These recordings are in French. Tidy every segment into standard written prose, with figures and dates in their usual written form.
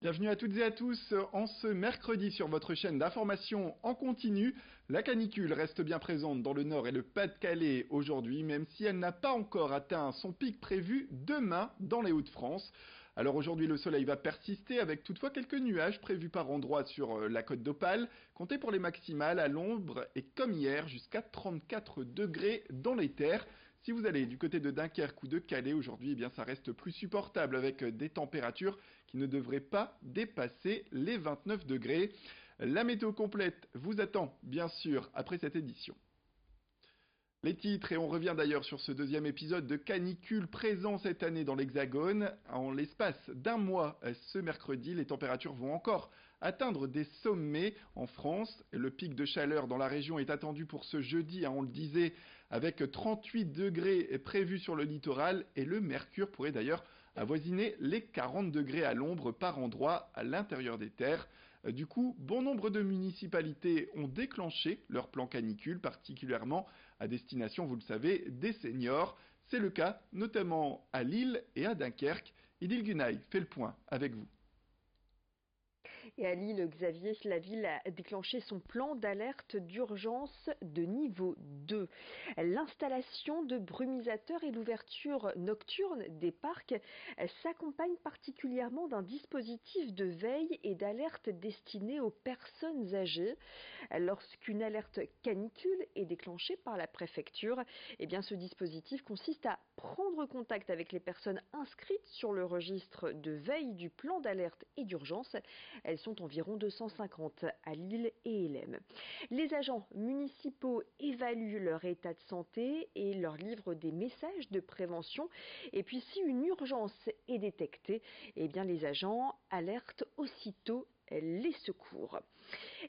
Bienvenue à toutes et à tous en ce mercredi sur votre chaîne d'information en continu. La canicule reste bien présente dans le Nord et le Pas-de-Calais aujourd'hui, même si elle n'a pas encore atteint son pic prévu demain dans les Hauts-de-France. Alors aujourd'hui le soleil va persister avec toutefois quelques nuages prévus par endroits sur la côte d'Opale. Comptez pour les maximales à l'ombre et comme hier jusqu'à 34 degrés dans les terres. Si vous allez du côté de Dunkerque ou de Calais aujourd'hui, eh bien ça reste plus supportable avec des températures qui ne devraient pas dépasser les 29 degrés. La météo complète vous attend bien sûr après cette édition. Les titres, et on revient d'ailleurs sur ce deuxième épisode de canicule présent cette année dans l'Hexagone. En l'espace d'un mois, ce mercredi, les températures vont encore atteindre des sommets en France. Le pic de chaleur dans la région est attendu pour ce jeudi, on le disait, avec 38 degrés prévus sur le littoral et le mercure pourrait d'ailleurs avoisiner les 40 degrés à l'ombre par endroit à l'intérieur des terres. Du coup, bon nombre de municipalités ont déclenché leur plan canicule, particulièrement à destination, vous le savez, des seniors. C'est le cas notamment à Lille et à Dunkerque. Idil Gunay fait le point avec vous. Et à Lille, Xavier, la ville a déclenché son plan d'alerte d'urgence de niveau 2. L'installation de brumisateurs et l'ouverture nocturne des parcs s'accompagnent particulièrement d'un dispositif de veille et d'alerte destiné aux personnes âgées. Lorsqu'une alerte canicule est déclenchée par la préfecture, eh bien ce dispositif consiste à prendre contact avec les personnes inscrites sur le registre de veille du plan d'alerte et d'urgence. Elles sont environ 250 à Lille et Hélène. Les agents municipaux évaluent leur état de santé et leur livrent des messages de prévention. Et puis si une urgence est détectée, eh bien les agents alertent aussitôt les secours.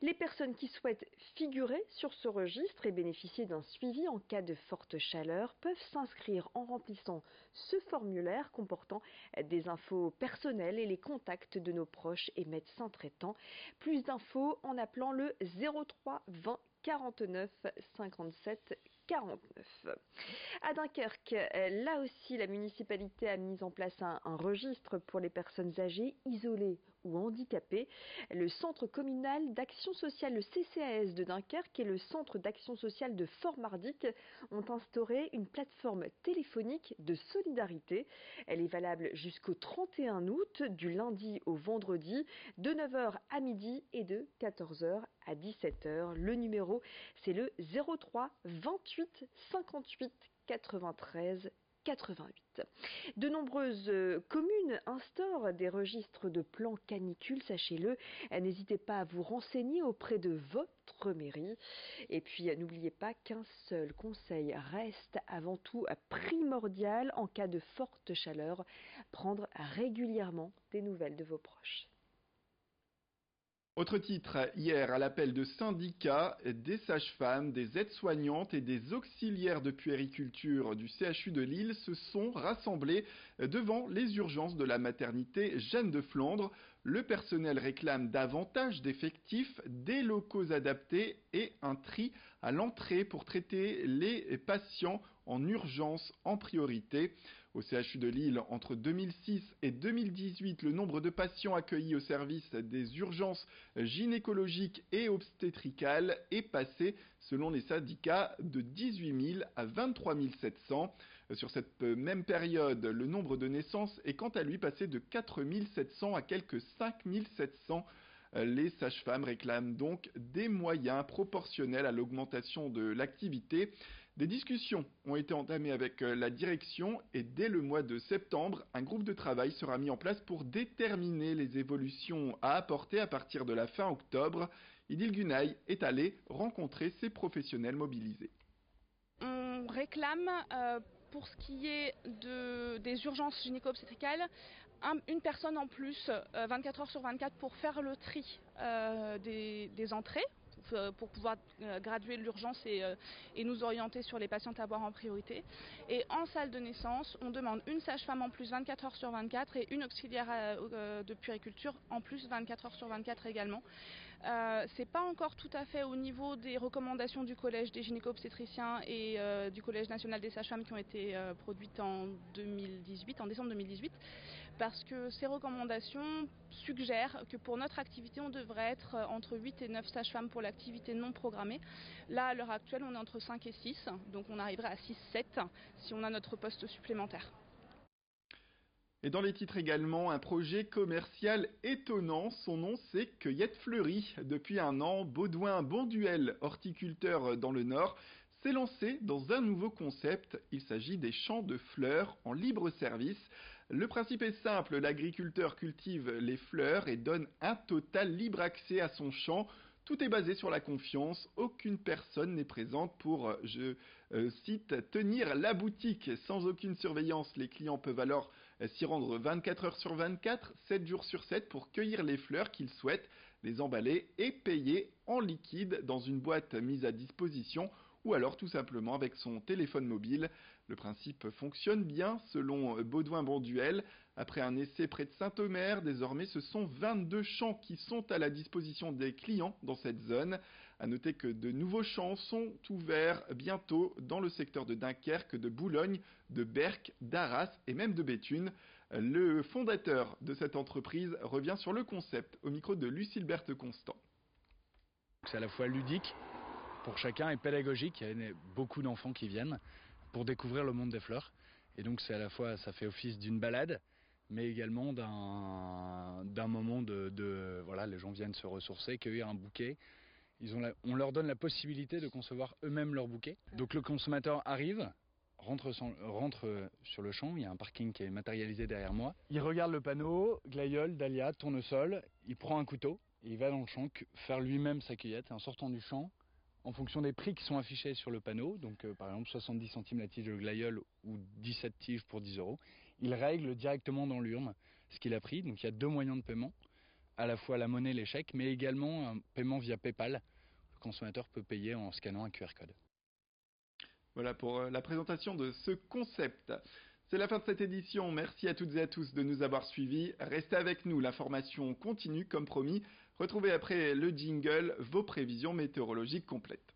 Les personnes qui souhaitent figurer sur ce registre et bénéficier d'un suivi en cas de forte chaleur peuvent s'inscrire en remplissant ce formulaire comportant des infos personnelles et les contacts de nos proches et médecins traitants. Plus d'infos en appelant le 03 20 49 57 49. À Dunkerque, là aussi, la municipalité a mis en place un registre pour les personnes âgées, isolées ou handicapées. Le centre communal d'action sociale, le CCAS de Dunkerque et le centre d'action sociale de Fort-Mardic ont instauré une plateforme téléphonique de solidarité. Elle est valable jusqu'au 31 août, du lundi au vendredi, de 9h à midi et de 14h à 17h. Le numéro, c'est le 03 28 58 93 88. De nombreuses communes instaurent des registres de plans canicule, sachez-le. N'hésitez pas à vous renseigner auprès de votre mairie. Et puis n'oubliez pas qu'un seul conseil reste avant tout primordial en cas de forte chaleur, prendre régulièrement des nouvelles de vos proches. Autre titre, hier à l'appel de syndicats, des sages-femmes, des aides-soignantes et des auxiliaires de puériculture du CHU de Lille se sont rassemblés devant les urgences de la maternité Jeanne de Flandre. Le personnel réclame davantage d'effectifs, des locaux adaptés et un tri à l'entrée pour traiter les patients en urgence en priorité. Au CHU de Lille, entre 2006 et 2018, le nombre de patients accueillis au service des urgences gynécologiques et obstétricales est passé, selon les syndicats, de 18 000 à 23 700. Sur cette même période, le nombre de naissances est quant à lui passé de 4 700 à quelques 5 700. Les sages-femmes réclament donc des moyens proportionnels à l'augmentation de l'activité. Des discussions ont été entamées avec la direction et dès le mois de septembre, un groupe de travail sera mis en place pour déterminer les évolutions à apporter à partir de la fin octobre. Idil Gunay est allé rencontrer ces professionnels mobilisés. On réclame pour ce qui est des urgences gynéco-obstétricales, une personne en plus 24 heures sur 24 pour faire le tri des entrées, pour pouvoir graduer l'urgence et nous orienter sur les patientes à voir en priorité. Et en salle de naissance, on demande une sage-femme en plus 24 heures sur 24 et une auxiliaire de puériculture en plus 24 heures sur 24 également. C'est pas encore tout à fait au niveau des recommandations du collège des gynéco-obstétriciens et du collège national des sages-femmes qui ont été produites en décembre 2018. parce que ces recommandations suggèrent que pour notre activité, on devrait être entre 8 et 9 sages-femmes pour l'activité non programmée. Là, à l'heure actuelle, on est entre 5 et 6, donc on arriverait à 6-7 si on a notre poste supplémentaire. Et dans les titres également, un projet commercial étonnant. Son nom, c'est Cueillette Fleurie. Depuis un an, Baudouin Bonduel, horticulteur dans le Nord, s'est lancé dans un nouveau concept. Il s'agit des champs de fleurs en libre service. Le principe est simple, l'agriculteur cultive les fleurs et donne un total libre accès à son champ. Tout est basé sur la confiance, aucune personne n'est présente pour, je cite, tenir la boutique. Sans aucune surveillance, les clients peuvent alors s'y rendre 24 heures sur 24, 7 jours sur 7 pour cueillir les fleurs qu'ils souhaitent, les emballer et payer en liquide dans une boîte mise à disposition ou alors tout simplement avec son téléphone mobile. Le principe fonctionne bien selon Baudouin Bonduel. Après un essai près de Saint-Omer, désormais ce sont 22 champs qui sont à la disposition des clients dans cette zone. A noter que de nouveaux champs sont ouverts bientôt dans le secteur de Dunkerque, de Boulogne, de Berck, d'Arras et même de Béthune. Le fondateur de cette entreprise revient sur le concept au micro de Lucille Berthe Constant. C'est à la fois ludique pour chacun et pédagogique. Il y a beaucoup d'enfants qui viennent pour découvrir le monde des fleurs. Et donc c'est à la fois, ça fait office d'une balade, mais également d'un moment voilà, les gens viennent se ressourcer, cueillir un bouquet. On leur donne la possibilité de concevoir eux-mêmes leur bouquet. Donc le consommateur arrive, rentre sur le champ, il y a un parking qui est matérialisé derrière moi. Il regarde le panneau, glaïeul, dahlia, tournesol, il prend un couteau et il va dans le champ faire lui-même sa cueillette. Et en sortant du champ, en fonction des prix qui sont affichés sur le panneau, donc par exemple 70 centimes la tige de glaïeul ou 17 tiges pour 10 €, il règle directement dans l'urne ce qu'il a pris. Donc il y a deux moyens de paiement, à la fois la monnaie, les chèques, mais également un paiement via PayPal. Le consommateur peut payer en scannant un QR code. Voilà pour la présentation de ce concept. C'est la fin de cette édition. Merci à toutes et à tous de nous avoir suivis. Restez avec nous, l'information continue comme promis. Retrouvez après le jingle vos prévisions météorologiques complètes.